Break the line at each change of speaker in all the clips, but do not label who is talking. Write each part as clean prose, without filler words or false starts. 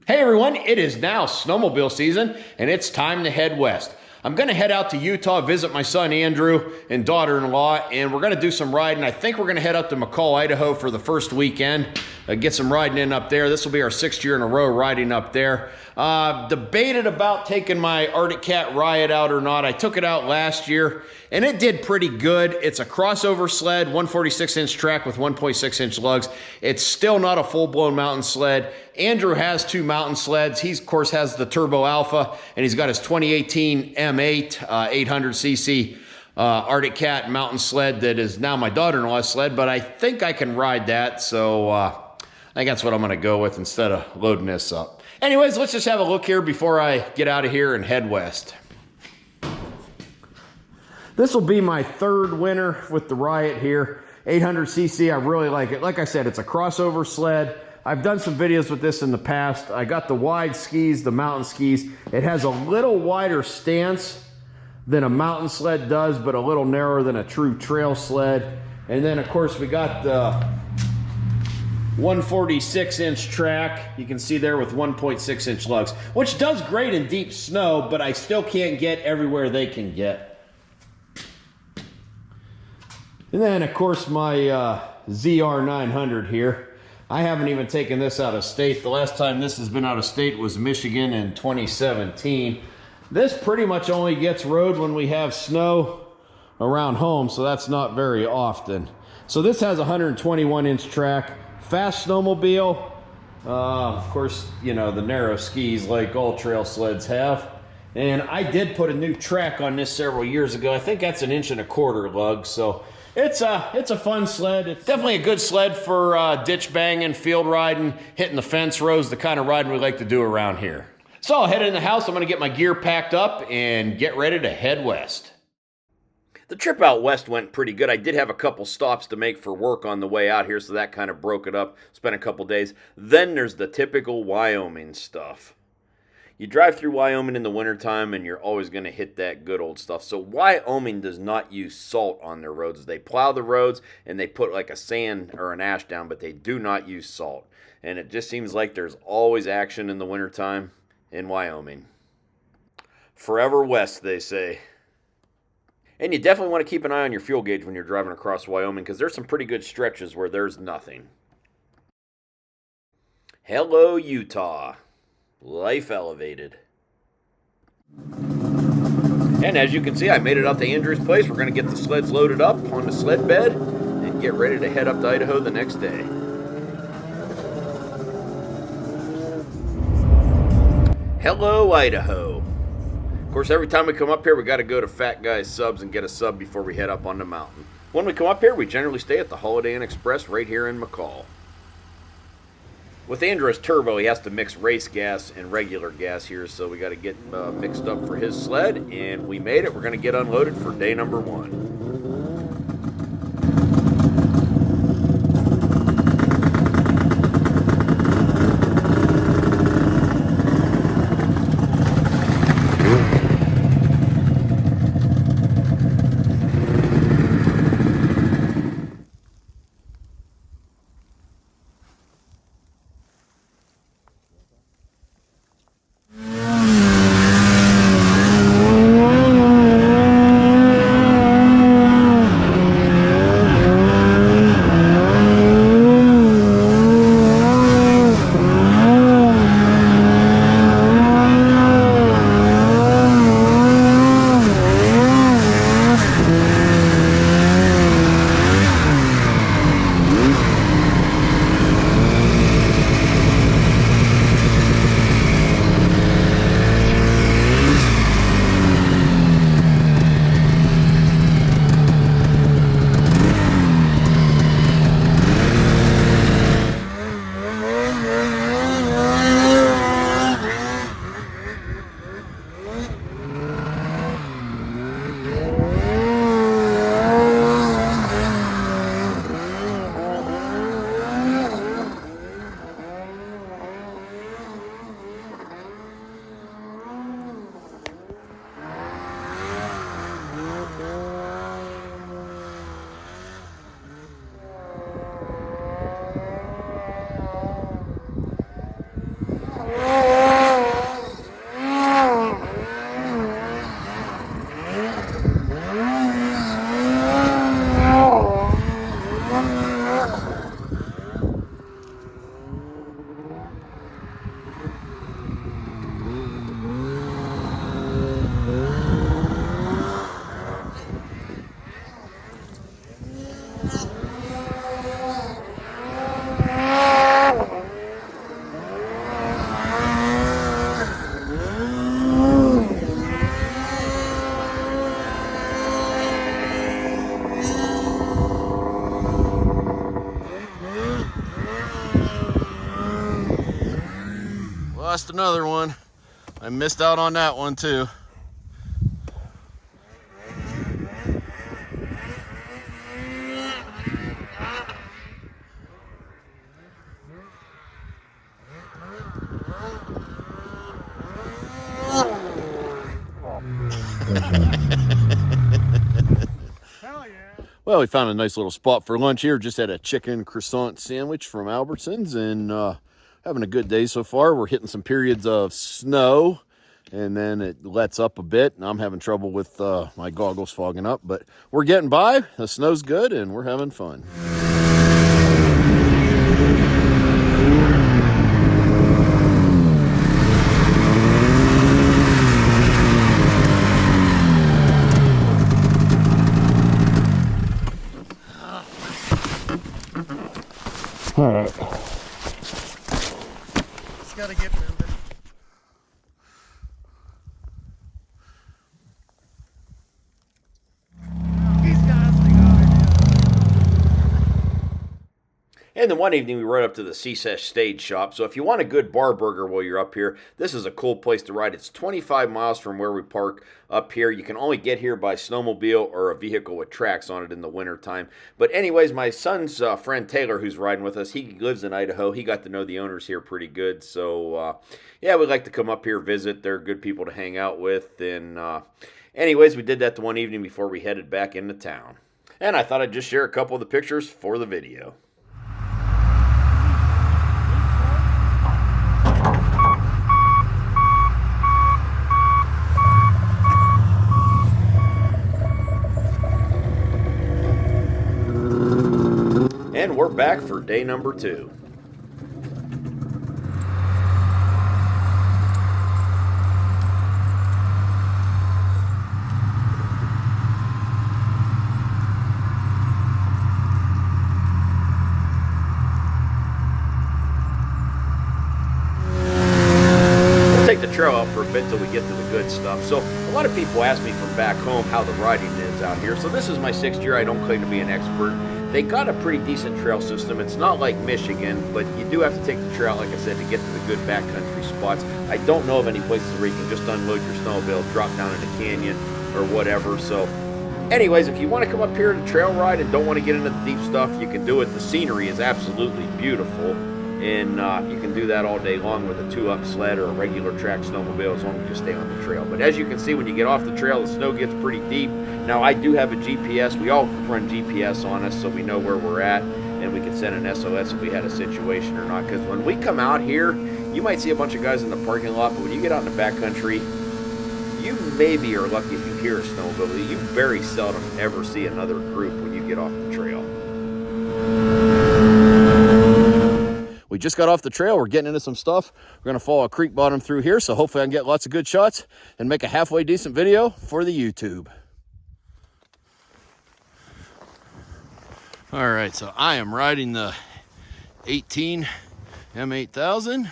Hey everyone, it is now snowmobile season and it's time to head west. I'm going to head out to Utah, visit my son Andrew and daughter-in-law, and we're going to do some riding. I think we're going to head up to McCall, Idaho for the first weekend, get some riding in up there. This will be our 6th year in a row riding up there. Debated about taking my Arctic Cat Riot out or not. I took it out last year and it did pretty good. It's a crossover sled, 146-inch track with 1.6-inch lugs. It's still not a full-blown mountain sled. Andrew has 2 mountain sleds. He, of course, has the Turbo Alpha, and he's got his 2018 M8 800cc Arctic Cat mountain sled that is now my daughter-in-law's sled, but I think I can ride that, so I think that's what I'm going to go with instead of loading this up. Anyways, let's just have a look here before I get out of here and head west. This will be my 3rd winter with the Riot here. 800cc, I really like it. Like I said, it's a crossover sled. I've done some videos with this in the past. I got the wide skis, the mountain skis. It has a little wider stance than a mountain sled does, but a little narrower than a true trail sled. And then, of course, we got the 146-inch track. You can see there with 1.6-inch lugs, which does great in deep snow, but I still can't get everywhere they can get. And then, of course, my ZR900 here. I haven't even taken this out of state. The last time this has been out of state was Michigan in 2017. This pretty much only gets rode when we have snow around home, so that's not very often. So this has a 121-inch track, fast snowmobile. Of course, you know, the narrow skis like all trail sleds have. And I did put a new track on this several years ago. I think that's 1.25 inch lug, so it's a fun sled. It's definitely a good sled for ditch banging, field riding, hitting the fence rows, the kind of riding we like to do around here. So I'll head in the house. I'm going to get my gear packed up and get ready to head west. The trip out west went pretty good. I did have a couple stops to make for work on the way out here, so that kind of broke it up. Spent a couple days. Then there's the typical Wyoming stuff. You drive through Wyoming in the wintertime and you're always going to hit that good old stuff. So Wyoming does not use salt on their roads. They plow the roads and they put like a sand or an ash down, but they do not use salt. And it just seems like there's always action in the wintertime in Wyoming. Forever west, they say. And you definitely want to keep an eye on your fuel gauge when you're driving across Wyoming, because there's some pretty good stretches where there's nothing. Hello, Utah. Life elevated. And as you can see, I made it up to Andrew's place. We're going to get the sleds loaded up on the sled bed and get ready to head up to Idaho the next day. Hello, Idaho. Of course, every time we come up here, we got to go to Fat Guy's Subs and get a sub before we head up on the mountain. When we come up here, we generally stay at the Holiday Inn Express right here in McCall. With Andrew's turbo, he has to mix race gas and regular gas here, so we got to get mixed up for his sled, and we made it. We're going to get unloaded for day number 1. Lost another one. I missed out on that one too. Well, we found a nice little spot for lunch here. Just had a chicken croissant sandwich from Albertsons, and having a good day so far. We're hitting some periods of snow, and then it lets up a bit, and I'm having trouble with my goggles fogging up, but we're getting by. The snow's good, and we're having fun. All right.
Just gotta get moving. He's got us to go.
And then one evening we rode up to the CSES stage shop. So if you want a good bar burger while you're up here, this is a cool place to ride. It's 25 miles from where we park up here. You can only get here by snowmobile or a vehicle with tracks on it in the wintertime. But anyways, my son's friend Taylor, who's riding with us, he lives in Idaho. He got to know the owners here pretty good. So yeah, we'd like to come up here, visit. They're good people to hang out with. And anyways, we did that the one evening before we headed back into town. And I thought I'd just share a couple of the pictures for the video. And we're back for day number 2. We'll take the trail out for a bit till we get to the good stuff. So a lot of people ask me from back home how the riding is out here. So this is my 6th year. I don't claim to be an expert. They got a pretty decent trail system. It's not like Michigan, but you do have to take the trail, like I said, to get to the good backcountry spots. I don't know of any places where you can just unload your snowmobile, drop down in a canyon or whatever. So anyways, if you want to come up here to trail ride and don't want to get into the deep stuff, you can do it. The scenery is absolutely beautiful, and you can do that all day long with a 2-up sled or a regular track snowmobile as long as you stay on the trail. But as you can see, when you get off the trail, the snow gets pretty deep. Now, I do have a GPS. We all run GPS on us so we know where we're at, and we can send an SOS if we had a situation or not. Because when we come out here, you might see a bunch of guys in the parking lot, but when you get out in the backcountry, you maybe are lucky if you hear a snowmobile. You very seldom ever see another group when you get off the trail. We just got off the trail. We're getting into some stuff. We're going to follow a creek bottom through here, so hopefully I can get lots of good shots and make a halfway decent video for the YouTube. All right, so I am riding the 18 M8000.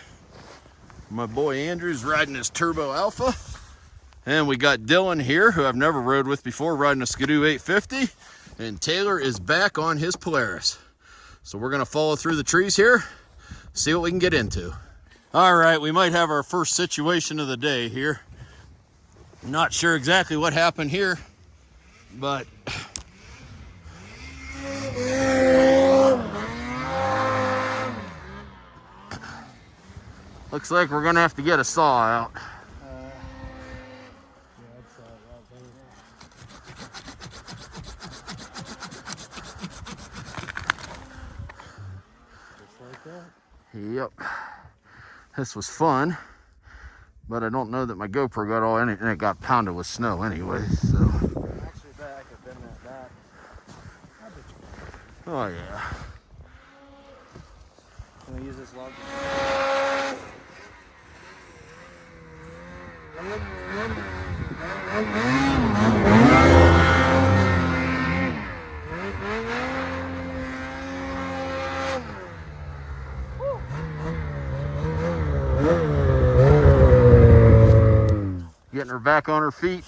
My boy Andrew's riding his Turbo Alpha. And we got Dylan here, who I've never rode with before, riding a Skidoo 850. And Taylor is back on his Polaris. So we're gonna follow through the trees here, see what we can get into. All right, we might have our first situation of the day here. Not sure exactly what happened here, but looks like we're gonna have to get a saw out. Yep, this was fun, but I don't know that my GoPro got all in it, and it got pounded with snow anyway, so.
I'm actually back. I've been that back.
Oh yeah.
Can we use this log?
Getting her back on her feet.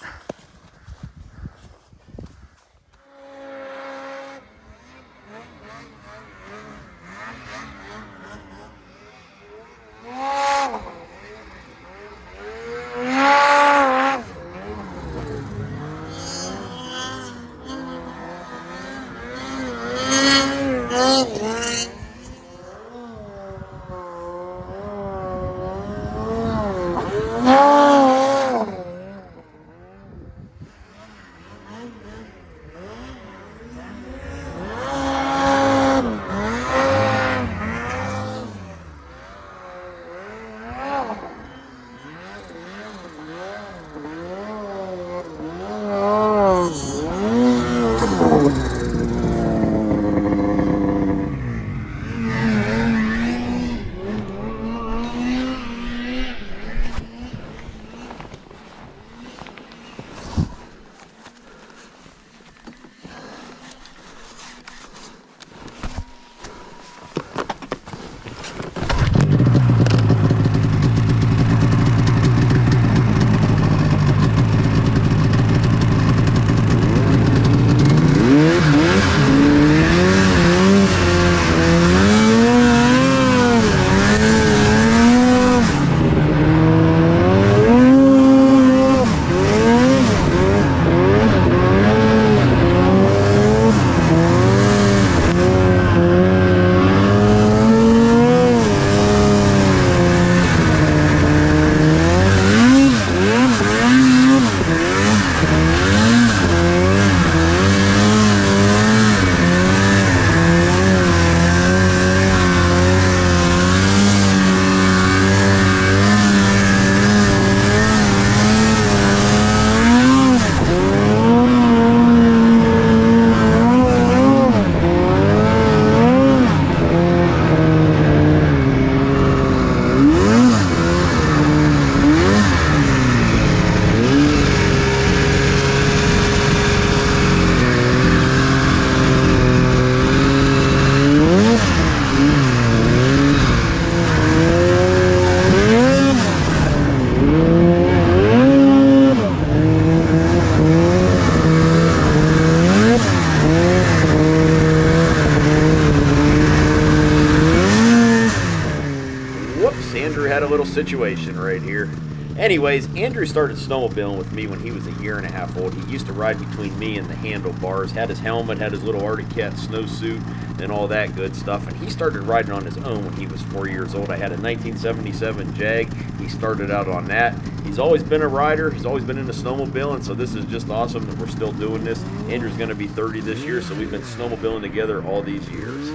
situation right here. Anyways, Andrew started snowmobiling with me when he was 1.5 years old. He used to ride between me and the handlebars, had his helmet, had his little Arctic Cat snowsuit, and all that good stuff. And he started riding on his own when he was 4 years old. I had a 1977 Jag. He started out on that. He's always been a rider. He's always been into snowmobiling, so this is just awesome that we're still doing this. Andrew's going to be 30 this year, so we've been snowmobiling together all these years.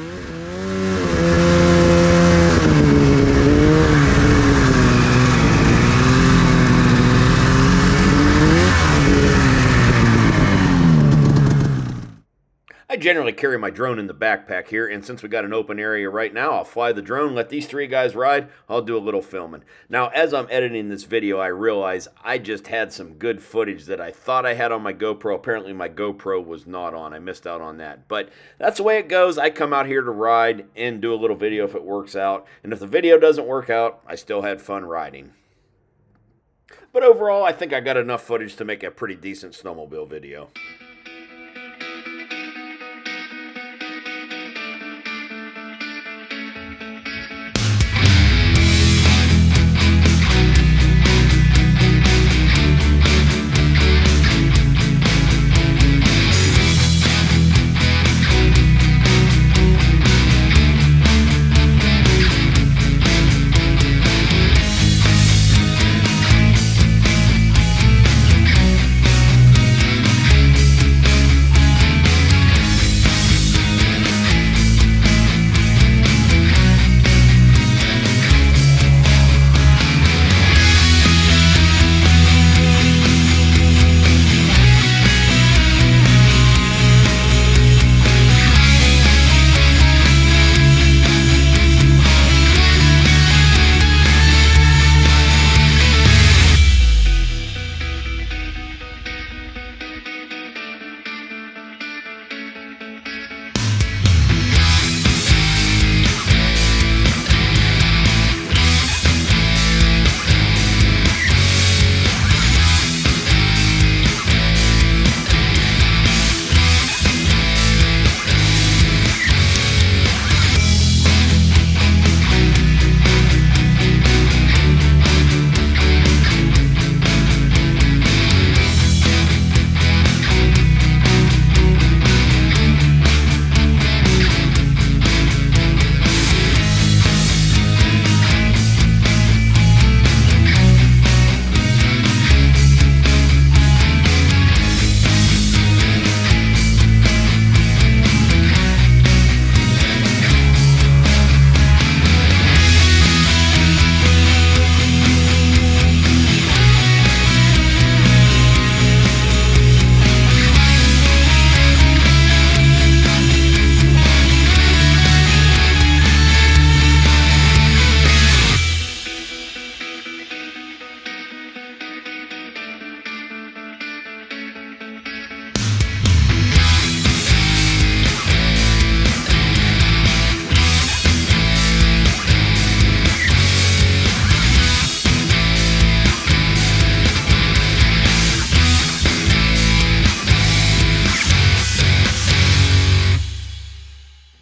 I generally carry my drone in the backpack here, and since we got an open area right now, I'll fly the drone, let these three guys ride, I'll do a little filming. Now, as I'm editing this video, I realize I just had some good footage that I thought I had on my GoPro. Apparently, my GoPro was not on. I missed out on that. But that's the way it goes. I come out here to ride and do a little video if it works out. And if the video doesn't work out, I still had fun riding. But overall, I think I got enough footage to make a pretty decent snowmobile video.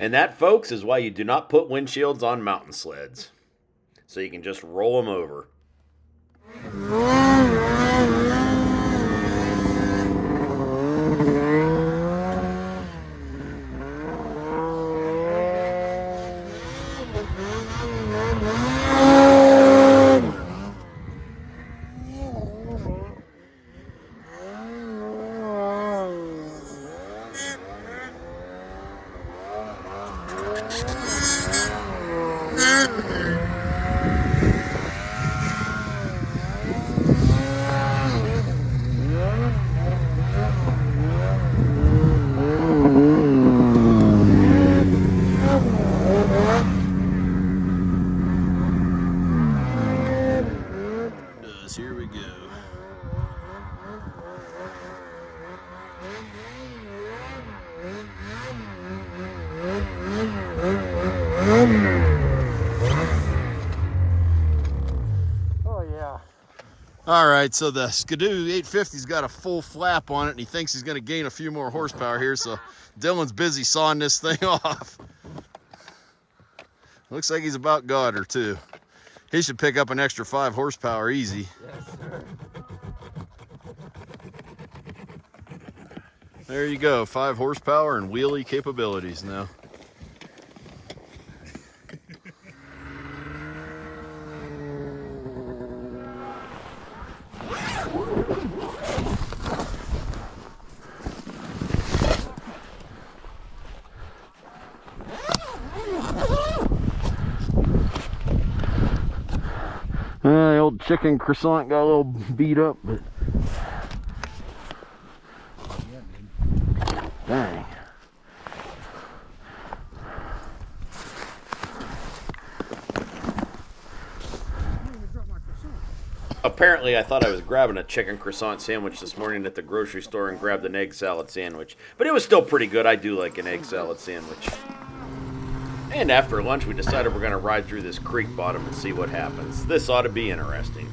And that, folks, is why you do not put windshields on mountain sleds. So you can just roll them over. Here we go.
Oh yeah.
All right, so the Skidoo 850's got a full flap on it, and he thinks he's going to gain a few more horsepower here, so Dylan's busy sawing this thing off. Looks like he's about got her, too. He should pick up an extra 5 horsepower easy.
Yes, sir.
There you go, 5 horsepower and wheelie capabilities now. The old chicken croissant got a little beat up, but dang. Apparently, I thought I was grabbing a chicken croissant sandwich this morning at the grocery store and grabbed an egg salad sandwich. But it was still pretty good. I do like an egg salad sandwich. And after lunch, we decided we're going to ride through this creek bottom and see what happens. This ought to be interesting.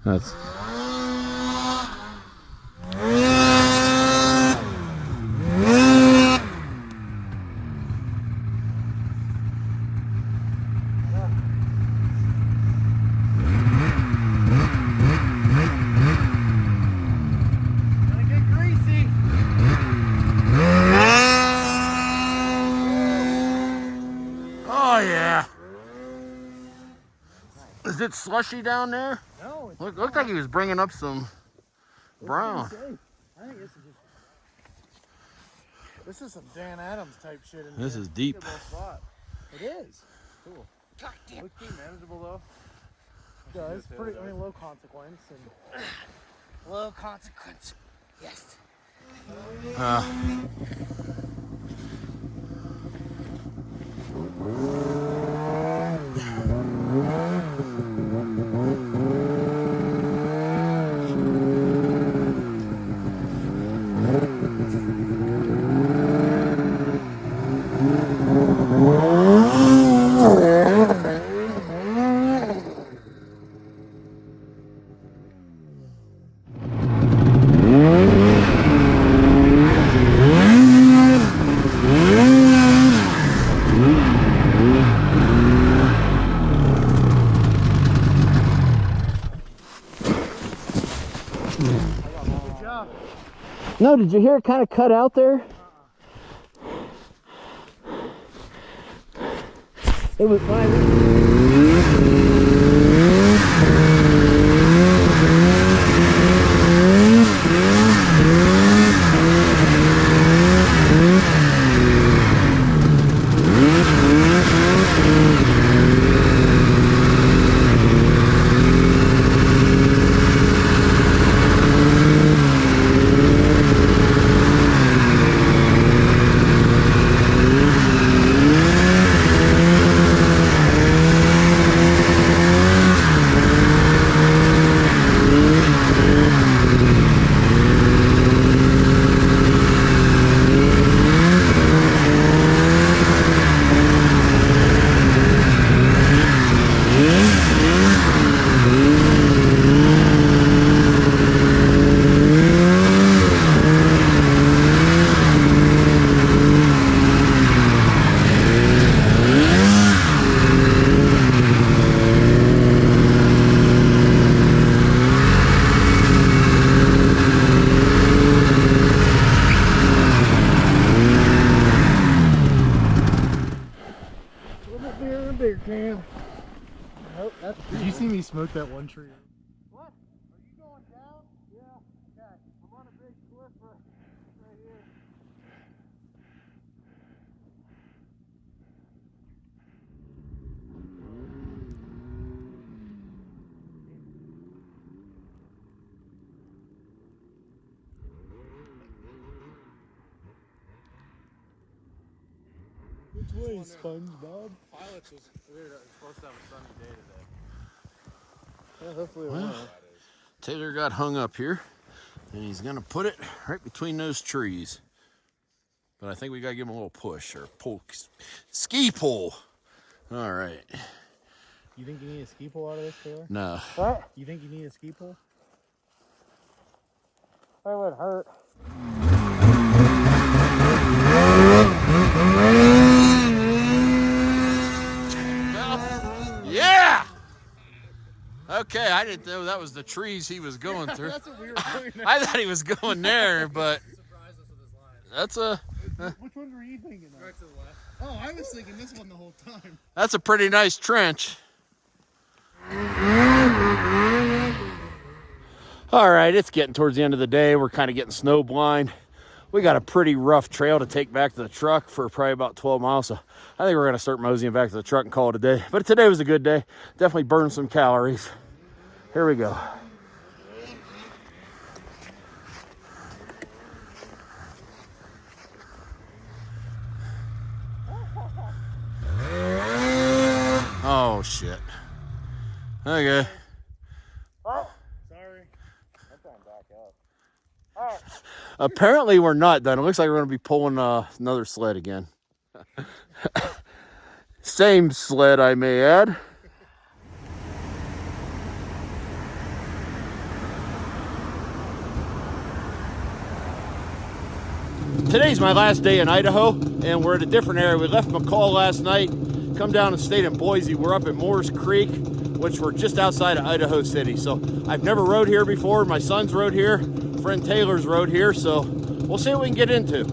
That's
Gonna get greasy.
oh yeah. Is it slushy down there?
No, it's
Looked like he was bringing up some brown.
safe. I think this is some Dan Adams type shit in
This
here.
is deep.
Good little spot. It is. Cool. Looks pretty manageable though. Yeah, it's pretty. I mean, low consequence and low consequence. Yes. Good job.
No, did you hear it kind of cut out there? It was fine.
one tree. What? Are you going down? Yeah. Okay. I'm on a big cliff right here. Which way, SpongeBob? Pilots was weird. It's supposed to have a sunny day today. Yeah, hopefully it will.
Taylor got hung up here, and he's gonna put it right between those trees. But I think we gotta give him a little push or pull, ski pull. All right.
You think you need a ski pole out of this, Taylor?
No.
What? You think you need a ski pole? That would hurt.
Yeah. Okay, I didn't know that was the trees he was going through.
That's what we were doing.
I thought he was going there, but that's a.
Which one were you thinking of? Right to the left. Oh, I was thinking this one the whole time.
That's a pretty nice trench. All right, it's getting towards the end of the day. We're kind of getting snow blind. We got a pretty rough trail to take back to the truck for probably about 12 miles. So I think we're going to start moseying back to the truck and call it a day. But today was a good day. Definitely burned some calories. Here we go. Oh, shit. Okay.
Oh, sorry. I'm going back up. Oh.
Apparently we're not done. It looks like we're going to be pulling another sled again. Same sled, I may add. Today's my last day in Idaho, and we're at a different area. We left McCall last night, come down and stayed in Boise. We're up at Moores Creek, which we're just outside of Idaho City. So I've never rode here before. My son's rode here, friend Taylor's rode here, so we'll see what we can get into.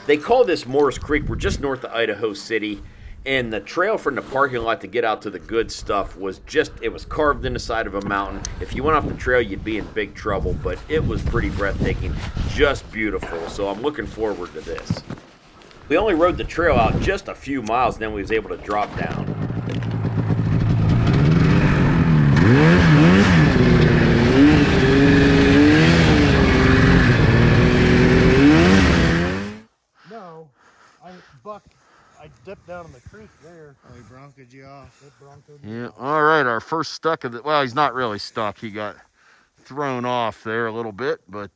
They call this Moores Creek. We're just north of Idaho City, and the trail from the parking lot to get out to the good stuff was it was carved in the side of a mountain. If you went off the trail, you'd be in big trouble, but it was pretty breathtaking, just beautiful. So I'm looking forward to this. We only rode the trail out just a few miles, and then we was able to drop down.
I dipped down in the creek there. Oh, he broncoed you off.
Yeah, all right, our first stuck of the, well, he's not really stuck. He got thrown off there a little bit, but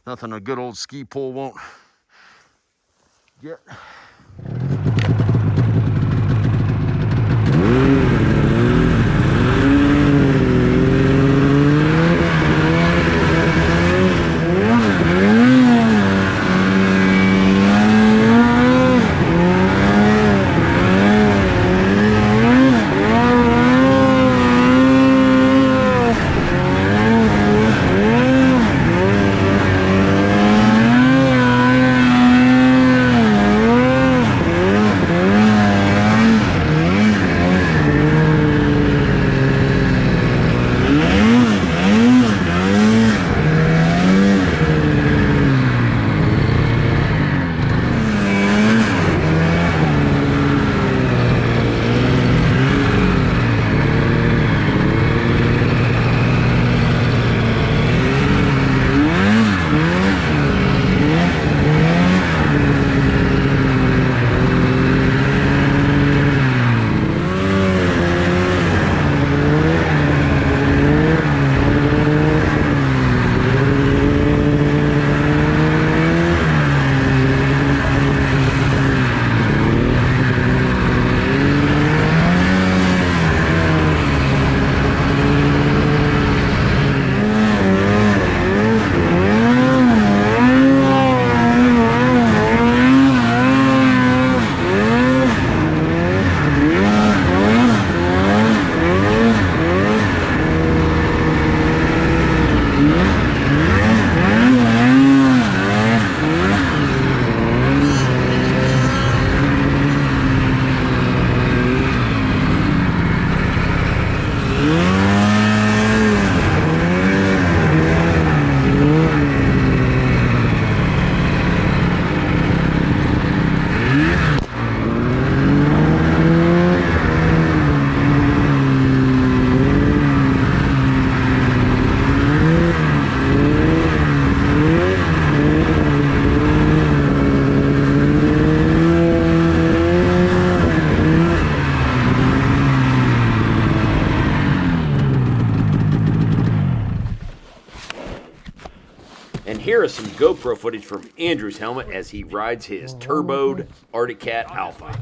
nothing a good old ski pole won't get. And here is some GoPro footage from Andrew's helmet as he rides his turboed Arctic Cat Alpha.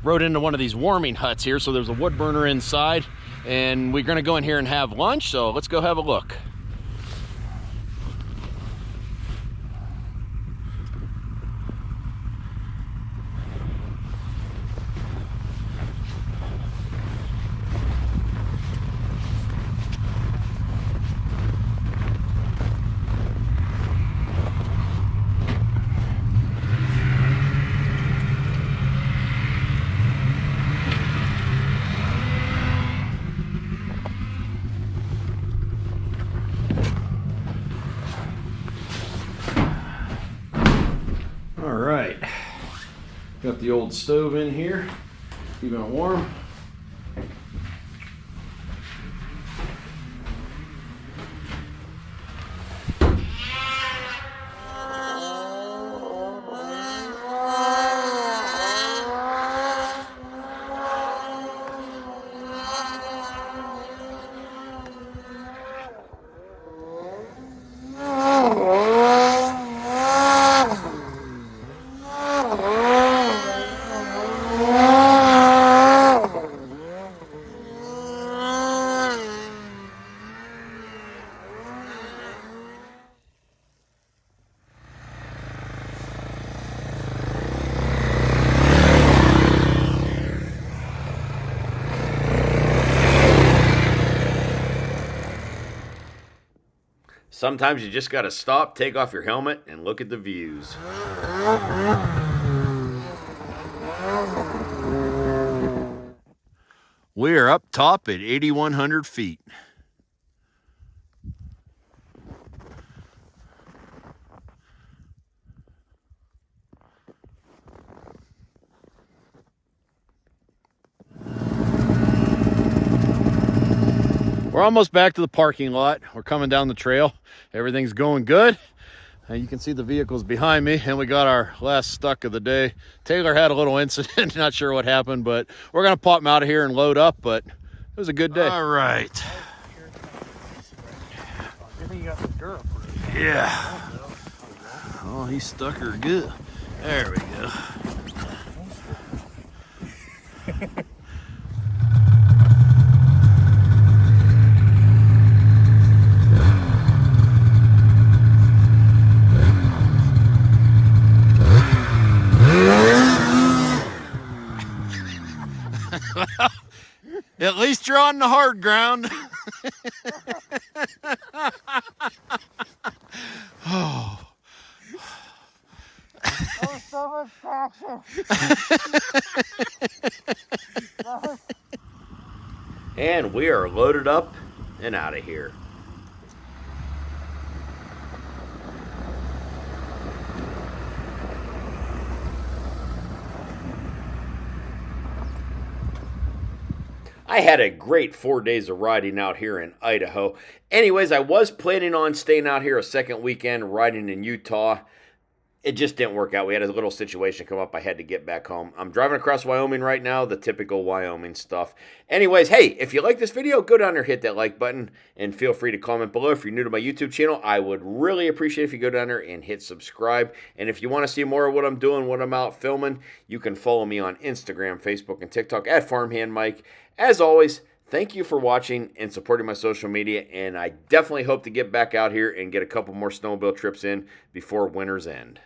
Rode into one of these warming huts here, so there's a wood burner inside, and we're gonna go in here and have lunch, so let's go have a look. All right, got the old stove in here, keeping it warm. Sometimes you just gotta stop, take off your helmet, and look at the views. We are up top at 8,100 feet. We're almost back to the parking lot. We're coming down the trail. Everything's going good. You can see the vehicles behind me, and we got our last stuck of the day. Taylor had a little incident, not sure what happened, but we're gonna pop him out of here and load up, but it was a good day. All right. Yeah. Oh, he's stuck her good. There we go. At least you're on the hard ground. Oh.
Oh, so much traction.
And we are loaded up and out of here. I had a great 4 days of riding out here in Idaho. Anyways, I was planning on staying out here a second weekend riding in Utah. It just didn't work out. We had a little situation come up. I had to get back home. I'm driving across Wyoming right now, the typical Wyoming stuff. Anyways, hey, if you like this video, go down there, hit that like button, and feel free to comment below. If you're new to my YouTube channel, I would really appreciate if you go down there and hit subscribe. And if you want to see more of what I'm doing, what I'm out filming, you can follow me on Instagram, Facebook, and TikTok at Farmhand Mike. As always, thank you for watching and supporting my social media, and I definitely hope to get back out here and get a couple more snowmobile trips in before winter's end.